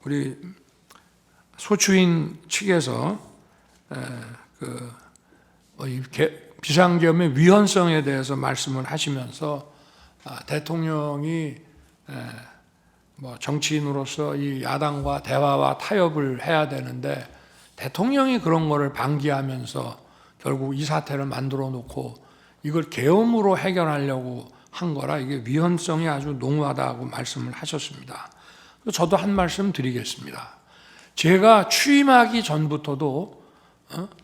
우리 소추인 측에서 비상계엄의 위헌성에 대해서 말씀을 하시면서 대통령이 정치인으로서 이 야당과 대화와 타협을 해야 되는데 대통령이 그런 거를 방기하면서 결국 이 사태를 만들어 놓고 이걸 계엄으로 해결하려고 한 거라 이게 위헌성이 아주 농후하다고 말씀을 하셨습니다. 저도 한 말씀 드리겠습니다. 제가 취임하기 전부터도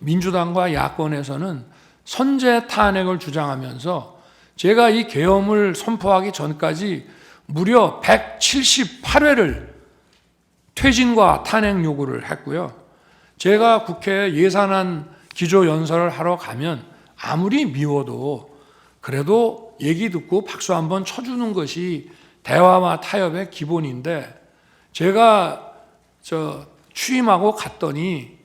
민주당과 야권에서는 선제 탄핵을 주장하면서 제가 이 계엄을 선포하기 전까지 무려 178회를 퇴진과 탄핵 요구를 했고요. 제가 국회 예산안 기조연설을 하러 가면 아무리 미워도 그래도 얘기 듣고 박수 한번 쳐주는 것이 대화와 타협의 기본인데 제가 취임하고 갔더니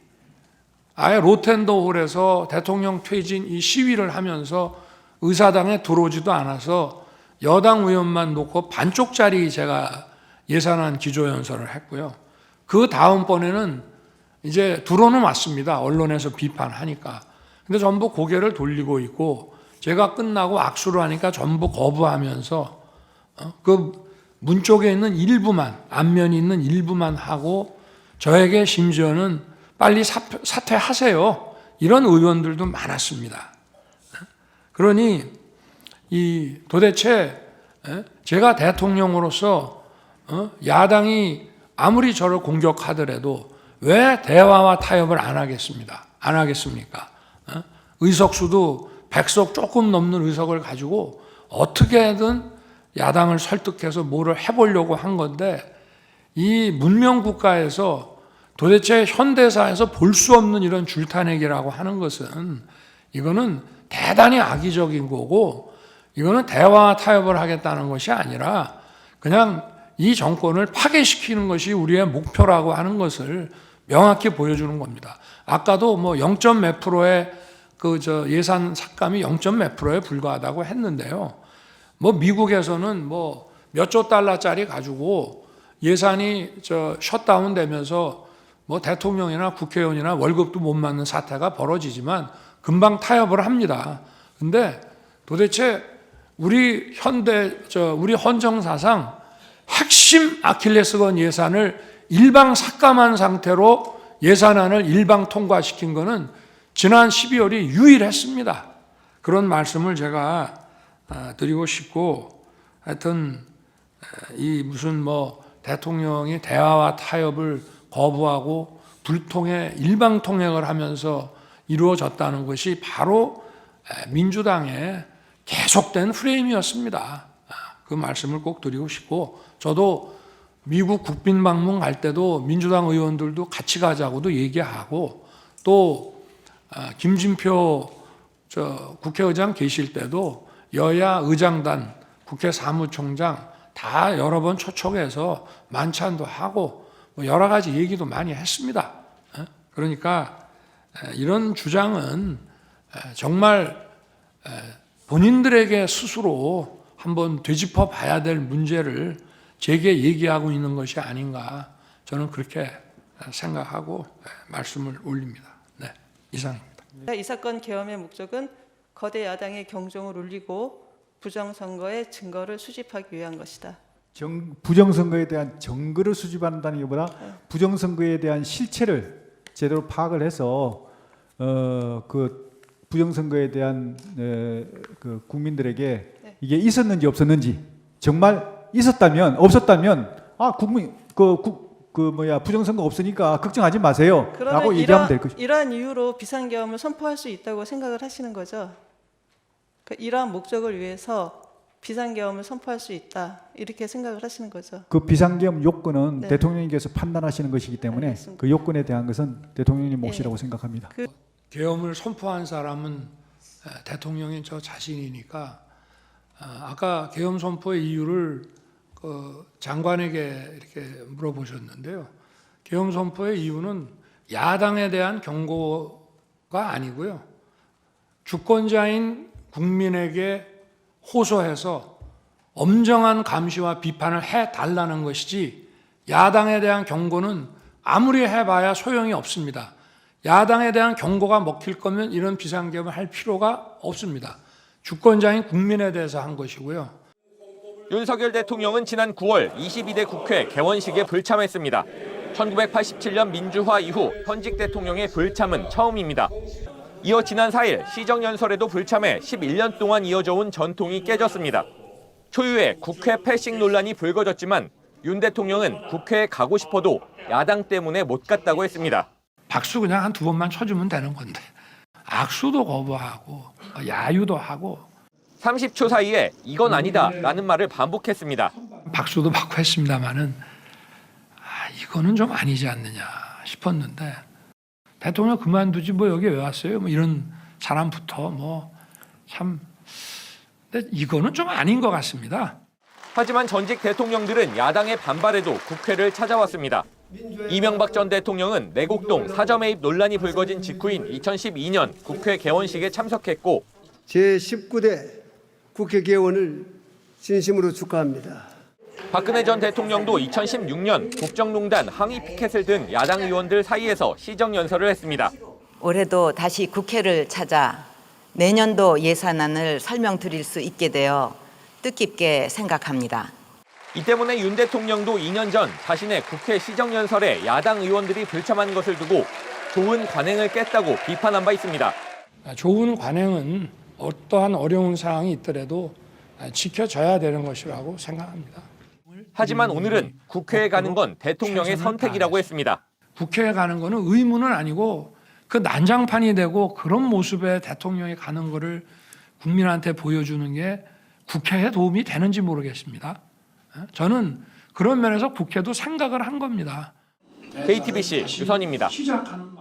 아예 로텐더홀에서 대통령 퇴진 이 시위를 하면서 의사당에 들어오지도 않아서 여당 의원만 놓고 반쪽짜리 제가 예산안 기조연설을 했고요. 그 다음번에는 이제 들어는 왔습니다. 언론에서 비판하니까. 근데 전부 고개를 돌리고 있고 제가 끝나고 악수를 하니까 전부 거부하면서 그 문 쪽에 있는 일부만, 앞면이 있는 일부만 하고 저에게 심지어는 빨리 사퇴하세요. 이런 의원들도 많았습니다. 그러니 도대체 제가 대통령으로서 야당이 아무리 저를 공격하더라도 왜 대화와 타협을 안 하겠습니까? 의석수도 100석 조금 넘는 의석을 가지고 어떻게든 야당을 설득해서 뭐를 해보려고 한 건데 이 문명국가에서 도대체 현대사에서 볼 수 없는 이런 줄타내기라고 하는 것은 이거는 대단히 악의적인 거고 이거는 대화 타협을 하겠다는 것이 아니라 그냥 이 정권을 파괴시키는 것이 우리의 목표라고 하는 것을 명확히 보여주는 겁니다. 아까도 0. 몇 프로의 예산 삭감이 0. 몇 프로에 불과하다고 했는데요. 미국에서는 몇 조 달러짜리 가지고 예산이 셧다운 되면서 대통령이나 국회의원이나 월급도 못 받는 사태가 벌어지지만 금방 타협을 합니다. 근데 도대체 우리 헌정사상 핵심 아킬레스건 예산을 일방 삭감한 상태로 예산안을 일방 통과시킨 것은 지난 12월이 유일했습니다. 그런 말씀을 제가 드리고 싶고 하여튼 이 무슨 대통령이 대화와 타협을 거부하고 불통의 일방 통행을 하면서 이루어졌다는 것이 바로 민주당의 계속된 프레임이었습니다. 그 말씀을 꼭 드리고 싶고 저도 미국 국빈 방문 갈 때도 민주당 의원들도 같이 가자고도 얘기하고 또 김진표 국회의장 계실 때도 여야 의장단, 국회 사무총장 다 여러 번 초청해서 만찬도 하고 여러 가지 얘기도 많이 했습니다. 그러니까 이런 주장은 정말 본인들에게 스스로 한번 되짚어 봐야 될 문제를 제게 얘기하고 있는 것이 아닌가 저는 그렇게 생각하고 말씀을 올립니다. 네, 이상입니다. 이 사건 계엄의 목적은 거대 야당의 경종을 울리고 부정선거의 증거를 수집하기 위한 것이다. 부정선거에 대한 증거를 수집한다는 것보다 부정선거에 대한 실체를 제대로 파악을 해서 그 부정선거에 대한 그 국민들에게 이게 있었는지 없었는지 정말 있었다면 없었다면 부정선거 없으니까 걱정하지 마세요라고 얘기하면 될 것입니다. 이러한 이유로 비상계엄을 선포할 수 있다고 생각을 하시는 거죠? 이러한 목적을 위해서 비상계엄을 선포할 수 있다 이렇게 생각을 하시는 거죠? 그 비상계엄 요건은 대통령님께서 판단하시는 것이기 때문에 알겠습니다. 그 요건에 대한 것은 대통령님 몫이라고 생각합니다. 계엄을 선포한 사람은 대통령이 저 자신이니까 아까 계엄 선포의 이유를 장관에게 이렇게 물어보셨는데요. 계엄 선포의 이유는 야당에 대한 경고가 아니고요. 주권자인 국민에게 호소해서 엄정한 감시와 비판을 해달라는 것이지 야당에 대한 경고는 아무리 해봐야 소용이 없습니다. 야당에 대한 경고가 먹힐 거면 이런 비상계엄을 할 필요가 없습니다. 주권자인 국민에 대해서 한 것이고요. 윤석열 대통령은 지난 9월 22대 국회 개원식에 불참했습니다. 1987년 민주화 이후 현직 대통령의 불참은 처음입니다. 이어 지난 4일 시정연설에도 불참해 11년 동안 이어져 온 전통이 깨졌습니다. 초유의 국회 패싱 논란이 불거졌지만 윤 대통령은 국회에 가고 싶어도 야당 때문에 못 갔다고 했습니다. 박수 그냥 한 2번만 쳐주면 되는 건데 악수도 거부하고 야유도 하고 30초 사이에 이건 아니다라는 말을 반복했습니다. 박수도 받고 했습니다마는 이거는 좀 아니지 않느냐 싶었는데 대통령 그만두지 뭐 여기 왜 왔어요? 뭐 이런 사람부터 뭐 참 근데 이거는 좀 아닌 것 같습니다. 하지만 전직 대통령들은 야당의 반발에도 국회를 찾아왔습니다. 이명박 전 대통령은 내곡동 사저매입 논란이 불거진 직후인 2012년 국회 개원식에 참석했고 제19대 국회 개원을 진심으로 축하합니다. 박근혜 전 대통령도 2016년 국정농단 항의 피켓을 든 야당 의원들 사이에서 시정연설을 했습니다. 올해도 다시 국회를 찾아 내년도 예산안을 설명드릴 수 있게 되어 뜻깊게 생각합니다. 이 때문에 윤 대통령도 2년 전 자신의 국회 시정연설에 야당 의원들이 불참한 것을 두고 좋은 관행을 깼다고 비판한 바 있습니다. 좋은 관행은 어떠한 어려운 상황이 있더라도 지켜져야 되는 것이라고 생각합니다. 하지만 오늘은 국회에 가는 건 대통령의 선택이라고 했습니다. 국회에 가는 거는 의무는 아니고 그 난장판이 되고 그런 모습에 대통령이 가는 거를 국민한테 보여주는 게 국회에 도움이 되는지 모르겠습니다. 저는 그런 면에서 국회도 생각을 한 겁니다. JTBC 유선입니다. 시작하는